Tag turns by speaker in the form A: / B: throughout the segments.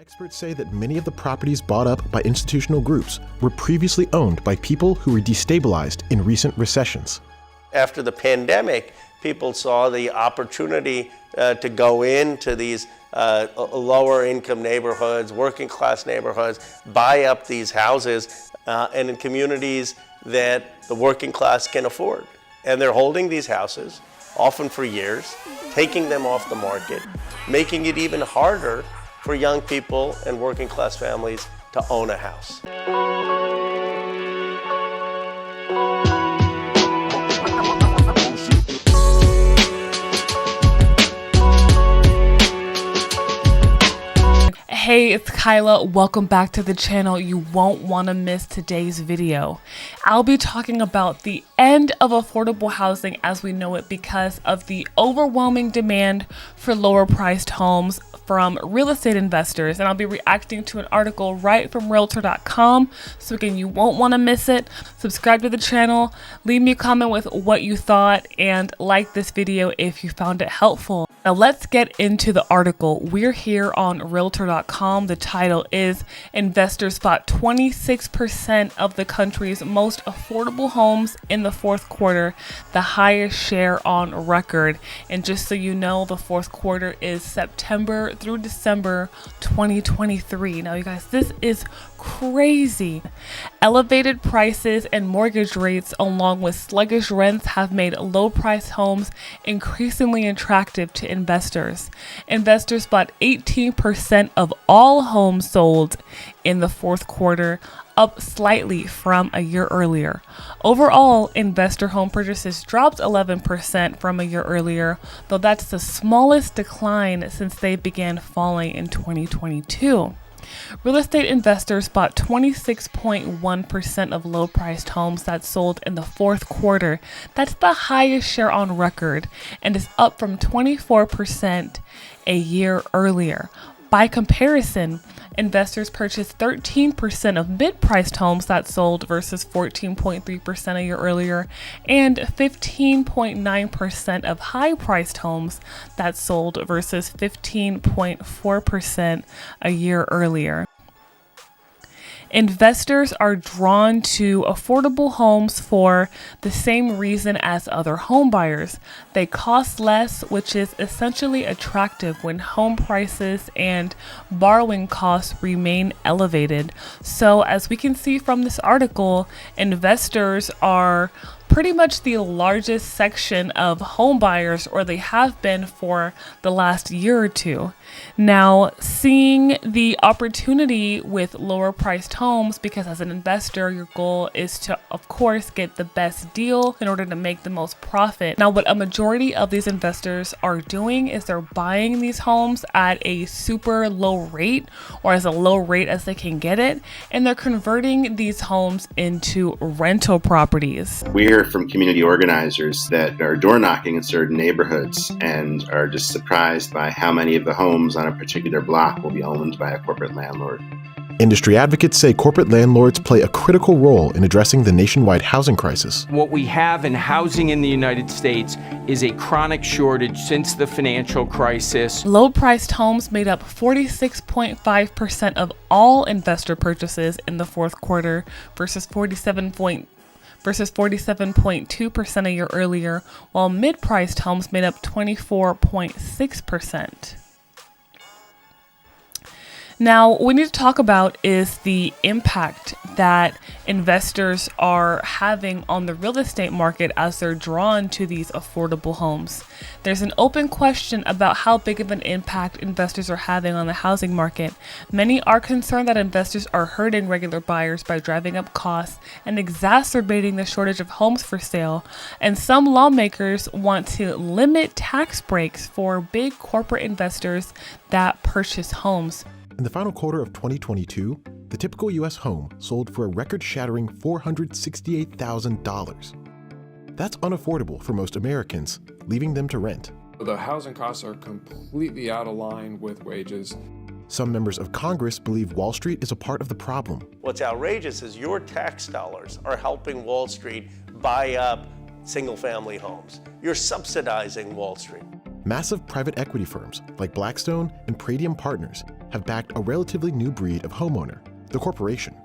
A: Experts say that many of the properties bought up by institutional groups were previously owned by people who were destabilized in recent recessions.
B: After the pandemic, people saw the opportunity to go into these lower income neighborhoods, working class neighborhoods, buy up these houses and in communities that the working class can afford. And they're holding these houses, often for years, taking them off the market, making it even harder for young people and working class families to own a house.
C: Hey, it's Kyla. Welcome back to the channel. You won't want to miss today's video. I'll be talking about the end of affordable housing as we know it because of the overwhelming demand for lower priced homes from real estate investors, and I'll be reacting to an article right from realtor.com. So again, you won't want to miss it. Subscribe to the channel, leave me a comment with what you thought, and like this video if you found it helpful. Now let's get into the article. We're here on realtor.com. The title is Investors Bought 26% of the country's most affordable homes in the fourth quarter, the highest share on record. And just so you know, the fourth quarter is September through December 2023. Now you guys, this is crazy. Elevated prices and mortgage rates along with sluggish rents have made low price homes increasingly attractive to investors. Investors bought 18% of all homes sold in the fourth quarter, up slightly from a year earlier. Overall, investor home purchases dropped 11% from a year earlier, though that's the smallest decline since they began falling in 2022. Real estate investors bought 26.1% of low-priced homes that sold in the fourth quarter. That's the highest share on record and is up from 24% a year earlier. By comparison, investors purchased 13% of mid-priced homes that sold versus 14.3% a year earlier, and 15.9% of high-priced homes that sold versus 15.4% a year earlier. Investors are drawn to affordable homes for the same reason as other home buyers. They cost less, which is essentially attractive when home prices and borrowing costs remain elevated. So as we can see from this article, investors are pretty much the largest section of home buyers, or they have been for the last year or two. Now, seeing the opportunity with lower priced homes, because as an investor, your goal is to, of course, get the best deal in order to make the most profit. Now, what a majority of these investors are doing is they're buying these homes at a super low rate, or as a low rate as they can get it, and they're converting these homes into rental properties.
D: We hear from community organizers that are door knocking in certain neighborhoods and are just surprised by how many of the homes on a particular block will be owned by a corporate landlord.
A: Industry advocates say corporate landlords play a critical role in addressing the nationwide housing crisis.
E: What we have in housing in the United States is a chronic shortage since the financial crisis.
C: Low-priced homes made up 46.5% of all investor purchases in the fourth quarter versus 47.2% a year earlier, while mid-priced homes made up 24.6%. Now, what we need to talk about is the impact that investors are having on the real estate market as they're drawn to these affordable homes. There's an open question about how big of an impact investors are having on the housing market. Many are concerned that investors are hurting regular buyers by driving up costs and exacerbating the shortage of homes for sale. And some lawmakers want to limit tax breaks for big corporate investors that purchase homes.
A: In the final quarter of 2022, the typical U.S. home sold for a record-shattering $468,000. That's unaffordable for most Americans, leaving them to rent.
F: The housing costs are completely out of line with wages.
A: Some members of Congress believe Wall Street is a part of the problem.
B: What's outrageous is your tax dollars are helping Wall Street buy up single-family homes. You're subsidizing Wall Street.
A: Massive private equity firms like Blackstone and Pradium Partners have backed a relatively new breed of homeowner, the corporation.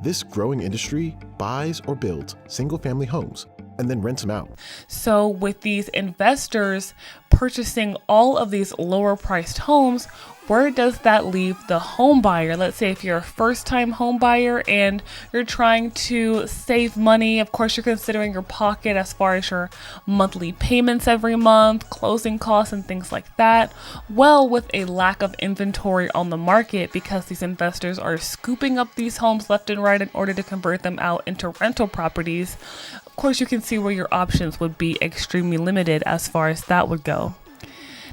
A: This growing industry buys or builds single-family homes and then rents them out.
C: So with these investors purchasing all of these lower priced homes, where does that leave the home buyer? Let's say if you're a first-time home buyer and you're trying to save money, of course you're considering your pocket as far as your monthly payments every month, closing costs and things like that. Well, with a lack of inventory on the market, because these investors are scooping up these homes left and right in order to convert them out into rental properties, of course you can see where your options would be extremely limited as far as that would go.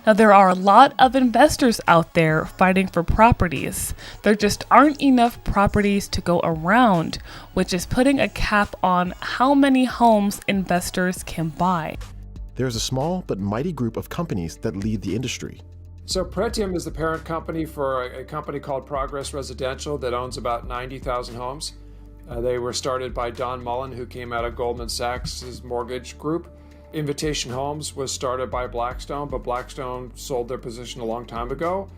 C: Now, there are a lot of investors out there fighting for properties. There just aren't enough properties to go around, which is putting a cap on how many homes investors can buy.
A: There's a small but mighty group of companies that lead the industry.
F: So Pretium is the parent company for a company called Progress Residential that owns about 90,000 homes. They were started by Don Mullen, who came out of Goldman Sachs' mortgage group. Invitation Homes was started by Blackstone, but Blackstone sold their position a long time ago.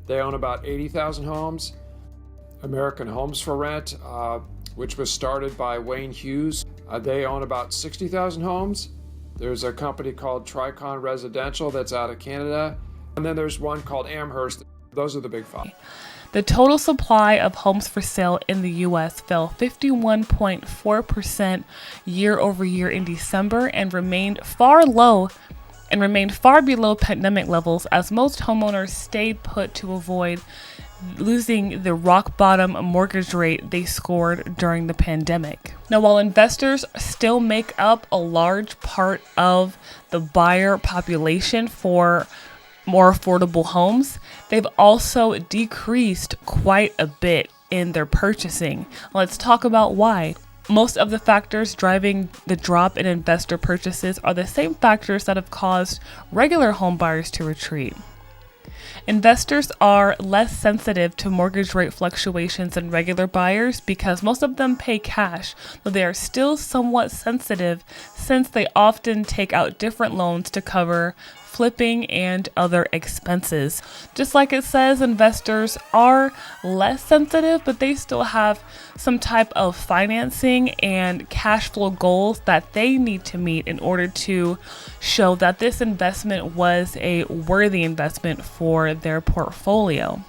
F: They own about 80,000 homes. American Homes for Rent, which was started by Wayne Hughes, they own about 60,000 homes. There's a company called Tricon Residential that's out of Canada. And then there's one called Amherst. Those are the big five.
C: The total supply of homes for sale in the U.S. fell 51.4% year over year in December and remained far below pandemic levels as most homeowners stayed put to avoid losing the rock bottom mortgage rate they scored during the pandemic. Now, while investors still make up a large part of the buyer population for more affordable homes, they've also decreased quite a bit in their purchasing. Let's talk about why. Most of the factors driving the drop in investor purchases are the same factors that have caused regular home buyers to retreat. Investors are less sensitive to mortgage rate fluctuations than regular buyers because most of them pay cash, though they are still somewhat sensitive since they often take out different loans to cover flipping and other expenses. Just like it says, investors are less sensitive, but they still have some type of financing and cash flow goals that they need to meet in order to show that this investment was a worthy investment for their portfolio.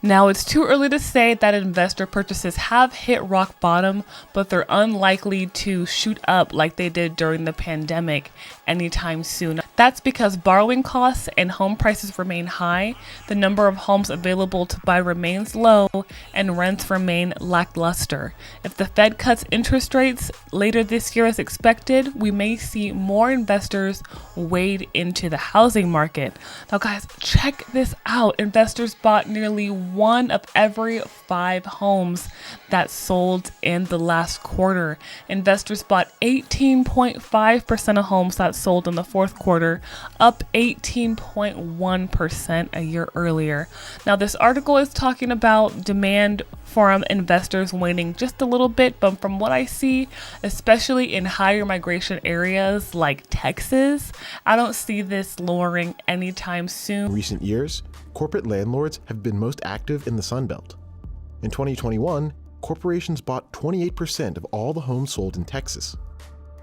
C: Now, it's too early to say that investor purchases have hit rock bottom, but they're unlikely to shoot up like they did during the pandemic anytime soon. That's because borrowing costs and home prices remain high, the number of homes available to buy remains low, and rents remain lackluster. If the Fed cuts interest rates later this year as expected, we may see more investors wade into the housing market. Now, guys, check this out. Investors bought nearly 1 of every 5 homes that sold in the last quarter. Investors bought 18.5% of homes that sold in the fourth quarter, up 18.1% a year earlier. Now, this article is talking about demand from investors waning just a little bit, but from what I see, especially in higher migration areas like Texas, I don't see this lowering anytime soon.
A: In recent years, corporate landlords have been most active in the Sun Belt. In 2021, corporations bought 28% of all the homes sold in Texas.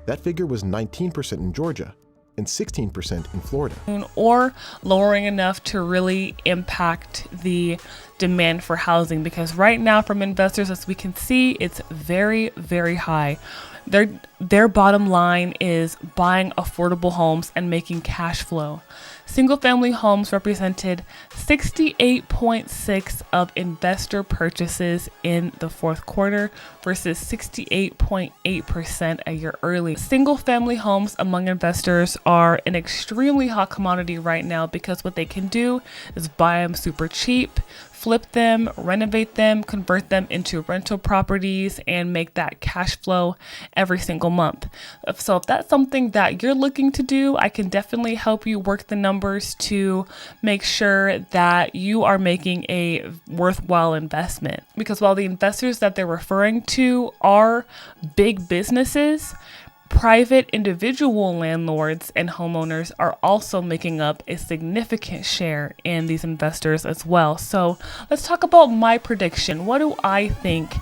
A: That figure was 19% in Georgia and 16% in Florida.
C: Or lowering enough to really impact the demand for housing, because right now from investors, as we can see, it's very, very high. Their bottom line is buying affordable homes and making cash flow. Single-family homes represented 68.6% of investor purchases in the fourth quarter versus 68.8% a year earlier. Single-family homes among investors are an extremely hot commodity right now because what they can do is buy them super cheap, flip them, renovate them, convert them into rental properties, and make that cash flow every single month. So if that's something that you're looking to do, I can definitely help you work the numbers to make sure that you are making a worthwhile investment. Because while the investors that they're referring to are big businesses, private individual landlords and homeowners are also making up a significant share in these investors as well. So let's talk about my prediction. What do I think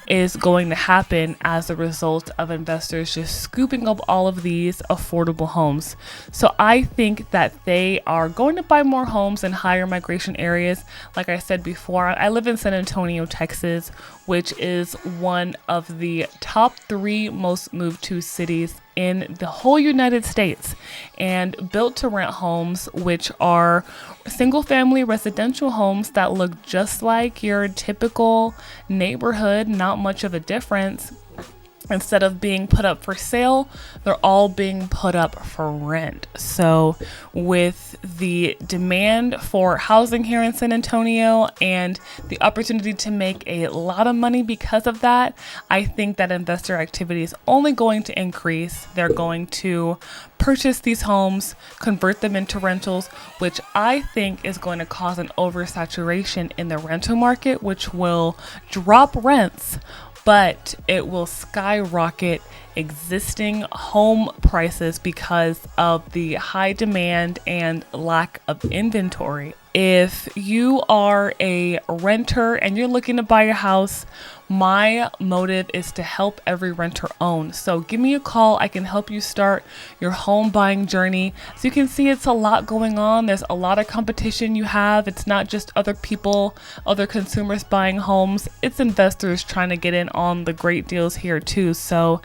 C: is going to happen as a result of investors just scooping up all of these affordable homes? So I think that they are going to buy more homes in higher migration areas. Like I said before, I live in San Antonio, Texas, which is one of the top 3 most moved to cities in the whole United States. And built to rent homes, which are single family residential homes that look just like your typical neighborhood, not much of a difference. Instead of being put up for sale, they're all being put up for rent. So with the demand for housing here in San Antonio and the opportunity to make a lot of money because of that, I think that investor activity is only going to increase. They're going to purchase these homes, convert them into rentals, which I think is going to cause an oversaturation in the rental market, which will drop rents, but it will skyrocket existing home prices because of the high demand and lack of inventory. If you are a renter and you're looking to buy a house, my motive is to help every renter own. So give me a call. I can help you start your home buying journey. So you can see it's a lot going on. There's a lot of competition you have. It's not just other people, other consumers buying homes. It's investors trying to get in on the great deals here too. So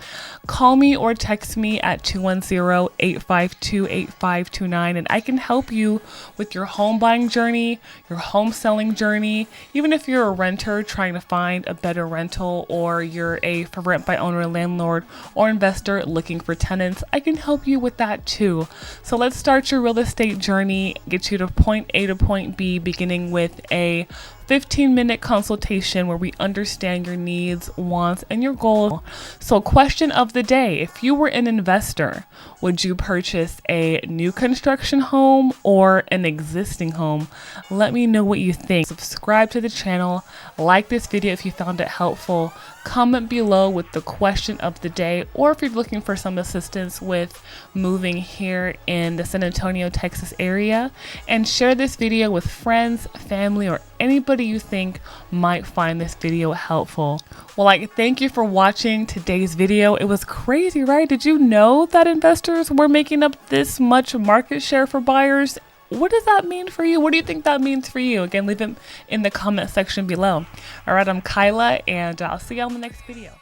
C: call me or text me at 210-852-8529 and I can help you with your home buying journey, your home selling journey. Even if you're a renter trying to find a better rental, or you're a for rent by owner, landlord, or investor looking for tenants, I can help you with that too. So let's start your real estate journey, get you to point A to point B, beginning with a 15-minute consultation where we understand your needs, wants, and your goals. So question of the day: if you were an investor, would you purchase a new construction home or an existing home? Let me know what you think. Subscribe to the channel, like this video if you found it helpful, comment below with the question of the day, or if you're looking for some assistance with moving here in the San Antonio, Texas area, and share this video with friends, family, or anybody you think might find this video helpful. Well, thank you for watching today's video. It was crazy, right? Did you know that investors were making up this much market share for buyers? What does that mean for you? What do you think that means for you? Again, leave it in the comment section below. All right, I'm Kyla, and I'll see you on the next video.